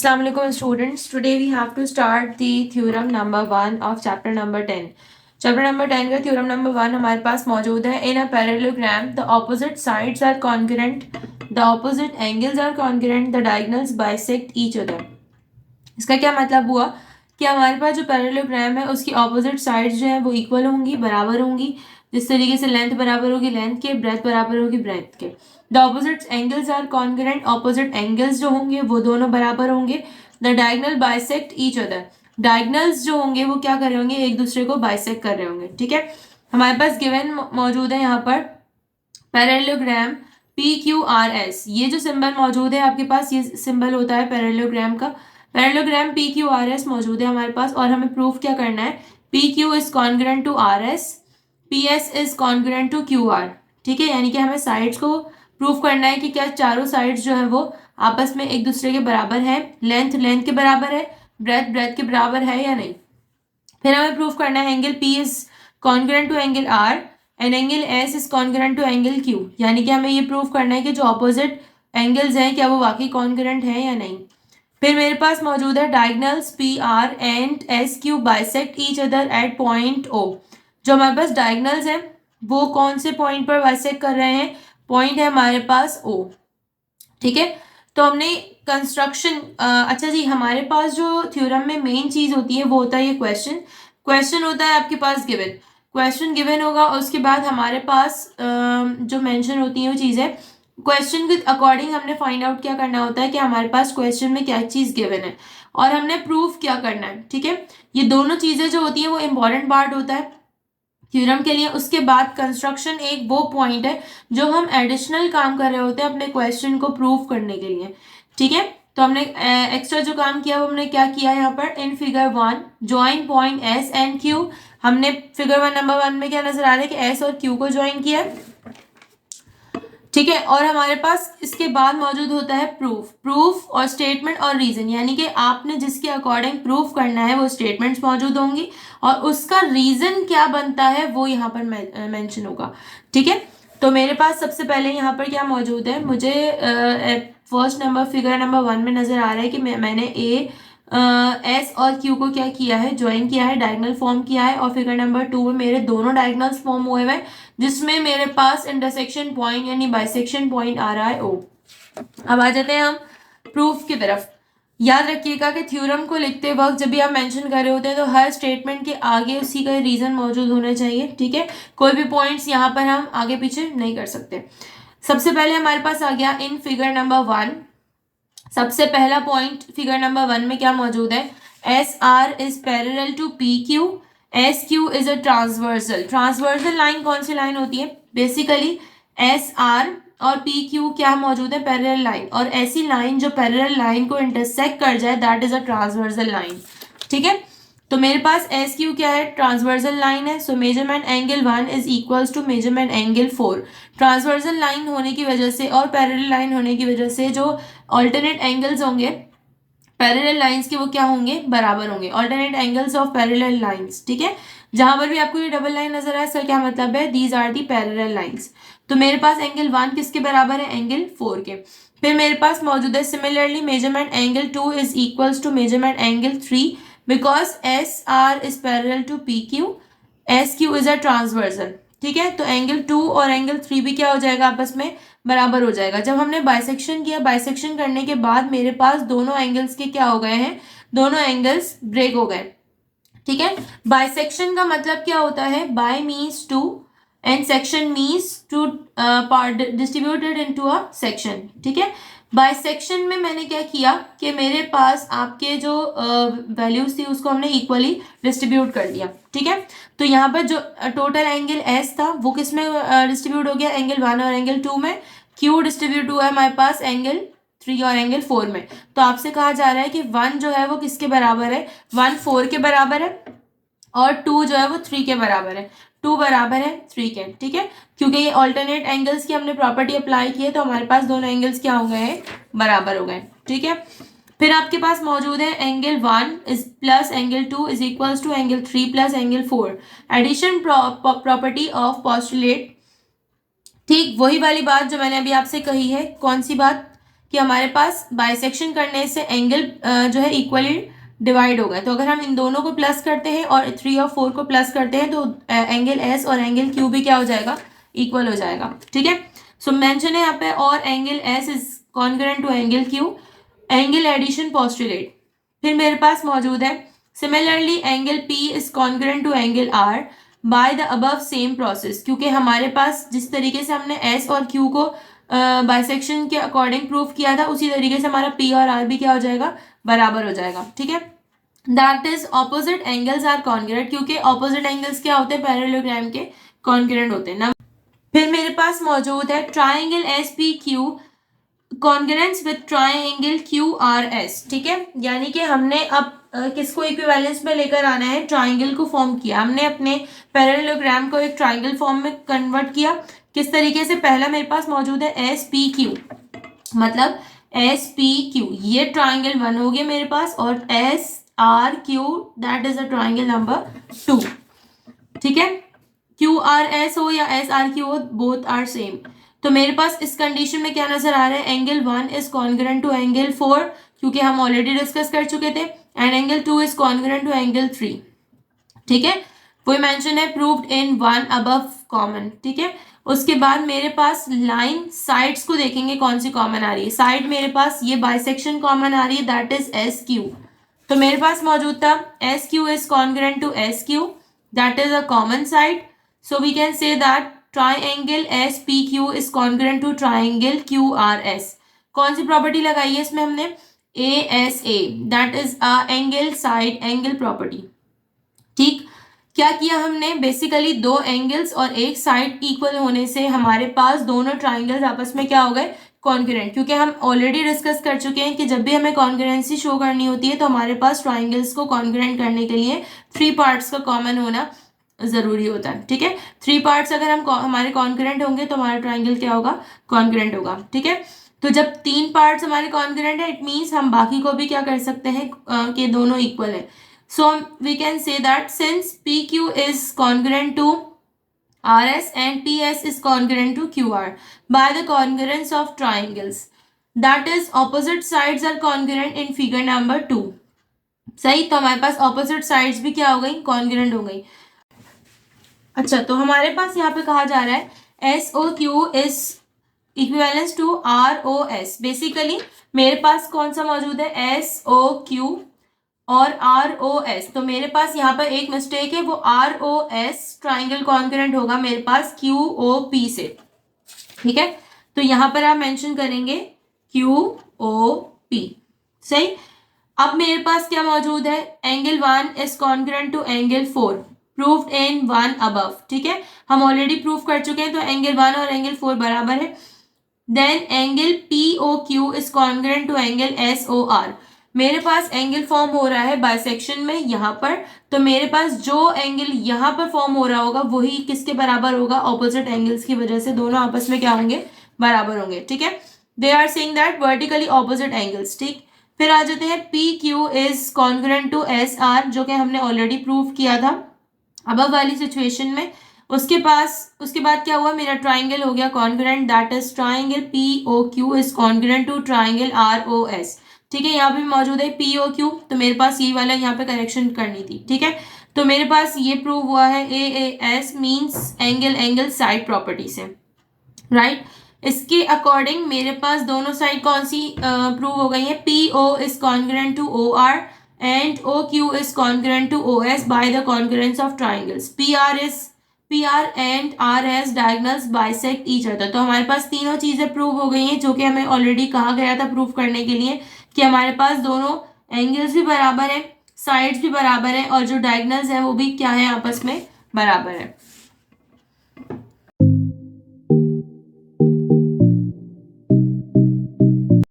Assalamu alaikum students. Today we have to start the theorem number 1 of chapter number 10. Chapter number 10 का theorem number 1 हमारे पास मौजूद है. In a parallelogram, the opposite sides are congruent, the opposite angles are congruent, the diagonals bisect each other. इसका क्या मतलब हुआ कि हमारे पास जो पैरेललोग्राम है उसकी ऑपोजिट साइड्स जो है वो इक्वल होंगी, बराबर होंगी. जिस तरीके से लेंथ बराबर होगी लेंथ के, ब्रेथ बराबर होगी ब्रेथ के. The opposite angles are congruent, opposite angles जो होंगे वो दोनों बराबर होंगे. The diagonal bisect each other, diagonals जो होंगे वो क्या कर रहे होंगे, एक दूसरे को बाइसेक्ट कर रहे होंगे. ठीक है, हमारे पास गिवन मौजूद है यहाँ पर पैरेललोग्राम PQRS. ये जो सिंबल मौजूद है आपके पास, ये सिंबल होता है पैरेललोग्राम का. पैरेललोग्राम PQRS मौजूद है हमारे पास और हमें प्रूफ क्या करना है, PQ is congruent to RS, PS is congruent to QR. ठीक है, यानी कि हमें साइड्स को प्रूफ करना है कि क्या चारों साइड्स जो है वो आपस में एक दूसरे के बराबर है, लेंथ लेंथ के बराबर है, ब्रेथ ब्रेथ के बराबर है या नहीं. फिर हमें प्रूफ करना है angle P is congruent to angle R and angle S is congruent to angle Q. यानी कि हमें ये प्रूफ करना है कि जो ऑपोजिट एंगल्स हैं क्या वो वाकई कॉन्ग्रुएंट है या नहीं. फिर मेरे पास मौजूद है diagonals PR and SQ bisect each other at point O. जो हमारे पास डायगोनल्स हैं वो कौन से पॉइंट पर बाइसेक्ट कर रहे हैं, पॉइंट है हमारे पास O. ठीक है, तो हमने कंस्ट्रक्शन अच्छा जी, हमारे पास जो थ्योरम में मेन चीज होती है वो होता है ये क्वेश्चन होता है आपके पास गिवन. क्वेश्चन गिवन होगा, उसके बाद हमारे पास जो मेंशन होती है वो चीज़ें, क्वेश्चन के अकॉर्डिंग हमने फाइंड आउट क्या करना होता है कि हमारे पास क्वेश्चन में क्या चीज़ गिवन है और हमने प्रूफ क्या करना है. ठीक है, ये दोनों चीज़ें जो होती हैं वो इम्पॉर्टेंट पार्ट होता है थ्योरम के लिए. उसके बाद कंस्ट्रक्शन एक वो पॉइंट है जो हम एडिशनल काम कर रहे होते हैं अपने क्वेश्चन को प्रूव करने के लिए. ठीक है, तो हमने एक्स्ट्रा जो काम किया वो हमने क्या किया यहाँ पर, in figure 1 join point S and Q. हमने फिगर 1 नंबर 1 में क्या नजर आ रहा है कि S और Q को ज्वाइन किया. ठीक है, और हमारे पास इसके बाद मौजूद होता है प्रूफ और स्टेटमेंट और रीजन. यानी कि आपने जिसके अकॉर्डिंग प्रूफ करना है वो स्टेटमेंट्स मौजूद होंगी और उसका रीजन क्या बनता है वो यहाँ पर मेंशन होगा. ठीक है, तो मेरे पास सबसे पहले यहाँ पर क्या मौजूद है, मुझे फर्स्ट नंबर फिगर नंबर 1 में नजर आ रहा है कि मैंने S और Q को क्या किया है, ज्वाइन किया है, डायगोनल फॉर्म किया है. और फिगर नंबर 2 में मेरे दोनों डायगोनल्स फॉर्म हुए हैं जिसमें मेरे पास इंटरसेक्शन पॉइंट यानी बाइसेक्शन पॉइंट आ रहा है O. अब आ जाते हैं हम प्रूफ की तरफ. याद रखिएगा कि थ्योरम को लिखते वक्त जब भी आप मेंशन कर रहे होते हैं तो हर स्टेटमेंट के आगे उसी का रीजन मौजूद होना चाहिए. ठीक है, कोई भी पॉइंट्स यहाँ पर हम आगे पीछे नहीं कर सकते. सबसे पहले हमारे पास आ गया इन फिगर नंबर 1. सबसे पहला पॉइंट फिगर नंबर 1 में क्या मौजूद है, SR is parallel to PQ, SQ is a transversal line. कौन सी लाइन होती है, बेसिकली SR और PQ क्या मौजूद है, पैरेलल लाइन. और ऐसी लाइन जो पैरेलल लाइन को इंटरसेक्ट कर जाए that is a transversal line. ठीक है, तो मेरे पास SQ क्या है, ट्रांसवर्सल लाइन है. So measurement angle 1 is equals to measurement angle 4. Transversal line होने की वजह से और पैरेलल लाइन होने की वजह से जो ऑल्टरनेट एंगल्स होंगे पैरेलल लाइंस के वो क्या होंगे, बराबर होंगे. Alternate angles of parallel lines. ठीक है, जहां पर भी आपको ये डबल लाइन नजर आए इसका क्या मतलब है, these are the parallel lines. तो मेरे पास एंगल 1 किसके बराबर है, एंगल 4 के. फिर मेरे पास मौजूद है similarly measurement angle 2 is equals to measurement angle 3 because SR is parallel to PQ, SQ is a transversal. ठीक है, तो एंगल 2 और एंगल 3 भी क्या हो जाएगा, आपस में बराबर हो जाएगा. जब हमने बाइसेक्शन किया, बाइसेक्शन करने के बाद मेरे पास दोनों एंगल्स के क्या हो गए हैं, दोनों एंगल्स ब्रेक हो गए. ठीक है, बाइसेक्शन का मतलब क्या होता है, bi means two and section means to distributed into a section. ठीक है, बाइसेक्शन में मैंने क्या किया कि मेरे पास आपके जो वैल्यूज थी उसको हमने इक्वली डिस्ट्रीब्यूट कर दिया. ठीक है, तो यहाँ पर जो टोटल एंगल S था वो किस में डिस्ट्रीब्यूट हो गया, एंगल 1 और एंगल 2 में. Q डिस्ट्रीब्यूट हुआ है हमारे पास एंगल 3 और एंगल 4 में. तो आपसे कहा जा रहा है कि 1 जो है वो किसके बराबर है, 1 4 के बराबर है और 2 जो है वो 3 के बराबर है. 2 बराबर है 3 के. ठीक है, क्योंकि ये ऑल्टरनेट एंगल्स की हमने प्रॉपर्टी अप्लाई की है तो हमारे पास दोनों एंगल्स क्या हो गए हैं, बराबर हो गए. ठीक है, फिर आपके पास मौजूद है angle 1 is plus angle 2 is equals to angle 3 plus angle 4. Addition property of postulate. ठीक, वही वाली बात जो मैंने अभी आपसे कही है. कौन सी बात, कि हमारे पास बाइसेक्शन करने से एंगल जो है इक्वली डिवाइड हो गए। तो अगर हम इन दोनों को प्लस करते हैं और 3 और 4 को प्लस करते हैं तो एंगल एस और एंगल क्यू भी क्या हो जाएगा, इक्वल हो जाएगा। ठीक है, सो मेंशन है यहाँ पे और angle S is congruent to angle Q, angle addition postulate. फिर मेरे पास मौजूद है similarly angle P is congruent to angle R by the above same process, क्योंकि हमारे पास जिस तरीके से हमने एस और क्यू को बाइसेक्शन के अकॉर्डिंग प्रूफ किया था उसी तरीके से हमारा पी और आर भी क्या हो जाएगा, बराबर हो जाएगा। ठीक है, that is opposite angles are congruent, क्योंकि ऑपोजिट एंगल्स क्या होते हैं, पैरेललोग्राम के कॉन्ग्रुएंट होते हैं ना। फिर मेरे पास मौजूद है triangle S P Q congruence with triangle Q R S. ठीक है, यानी कि हमने अब किसको इक्विवेलेंस में लेकर आना है, ट्राइंगल को फॉर्म किया हमने, अपने पैरेललोग्राम को एक ट्राइंगल फॉर्म में कन्वर्ट किया। किस तरीके से, पहला मेरे पास मौजूद है एस पी क्यू, मतलब एस पी क्यू ये ट्राइंगल 1 हो गया मेरे पास, और S R Q that is a triangle number 2। ठीक है, क्यू आर एस हो या एस आर क्यू हो, बोथ आर सेम। तो मेरे पास इस कंडीशन में क्या नजर आ रहा है, angle 1 is congruent to angle 4, क्योंकि हम ऑलरेडी डिस्कस कर चुके थे, and angle 2 is congruent to angle 3। ठीक है, वो मेंशन है प्रूव्ड इन 1 अबव कॉमन। ठीक है, उसके बाद मेरे पास लाइन साइड्स को देखेंगे कौन सी कॉमन आ रही है। साइड मेरे पास ये बाइसेक्शन कॉमन आ रही है, दैट इज एस क्यू। तो मेरे पास मौजूद था S Q is congruent to S Q, that is a common side, so we can say that triangle S P Q is congruent to triangle Q R S. कौन सी property लगाई है इसमें हमने, A S A, that is a angle side angle property. ठीक, क्या किया हमने, बेसिकली दो एंगल्स और एक साइड इक्वल होने से हमारे पास दोनों ट्राइंगल्स आपस में क्या हो गए, कॉन्ग्रुएंट, क्योंकि हम ऑलरेडी डिस्कस कर चुके हैं कि जब भी हमें कॉन्ग्रुएंसी शो करनी होती है तो हमारे पास ट्राइंगल्स को कॉन्ग्रुएंट करने के लिए 3 पार्ट्स का कॉमन होना जरूरी होता है। ठीक है, 3 पार्ट्स अगर हम हमारे कॉन्ग्रुएंट होंगे तो हमारा ट्राइंगल क्या होगा, कॉन्ग्रुएंट होगा। ठीक है, तो जब 3 पार्ट्स हमारे कॉन्ग्रुएंट है, इट मीन्स हम बाकी को भी क्या कर सकते हैं कि दोनों इक्वल है। So we can say that since PQ is congruent to RS and PS is congruent to QR by the congruence of triangles, that is opposite sides are congruent in figure number 2। सही, तो हमारे पास opposite sides भी क्या हो गई, congruent हो गई। अच्छा, तो हमारे पास यहाँ पे कहा जा रहा है SOQ is equivalence to ROS। Basically मेरे पास कौन सा मौजूद है, SOQ और ROS। तो मेरे पास यहाँ पर एक मिस्टेक है, वो ROS ट्राइंगल कॉन्ग्रुएंट होगा मेरे पास QOP से। ठीक है, तो यहाँ पर आप मेंशन करेंगे QOP। सही, अब मेरे पास क्या मौजूद है, angle 1 is congruent to angle 4 proved in 1 above. ठीक है, हम ऑलरेडी प्रूव कर चुके हैं, तो एंगल 1 और एंगल 4 बराबर है। Then angle POQ is congruent to angle SOR। मेरे पास एंगल फॉर्म हो रहा है बाइसेक्शन में यहाँ पर, तो मेरे पास जो एंगल यहाँ पर फॉर्म हो रहा होगा वही किसके बराबर होगा, ऑपोजिट एंगल्स की वजह से दोनों आपस में क्या होंगे, बराबर होंगे। ठीक है, they are saying that vertically opposite angles. ठीक, फिर आ जाते हैं PQ is congruent to SR, जो कि हमने ऑलरेडी प्रूव किया था अबव वाली सिचुएशन में। उसके बाद क्या हुआ, मेरा ट्राइंगल हो गया congruent, that is triangle POQ is congruent to triangle ROS। ठीक है, यहाँ पे मौजूद है POQ, तो मेरे पास ये वाला यहाँ पे करेक्शन करनी थी। ठीक है, तो मेरे पास ये प्रूव हुआ है AAS means angle side property से, राइट। इसके अकॉर्डिंग मेरे पास दोनों साइड कौन सी प्रूव हो गई है, PO is congruent to OR and OQ is congruent to OS by the congruence of triangles. PR and RS diagonals bisect each other. तो हमारे पास तीनों चीजें प्रूव हो गई हैं, जो कि हमें ऑलरेडी कहा गया था प्रूव करने के लिए कि हमारे पास दोनों एंगल्स भी बराबर है, साइड्स भी बराबर है, और जो डायगोनल्स है वो भी क्या है, आपस में बराबर है।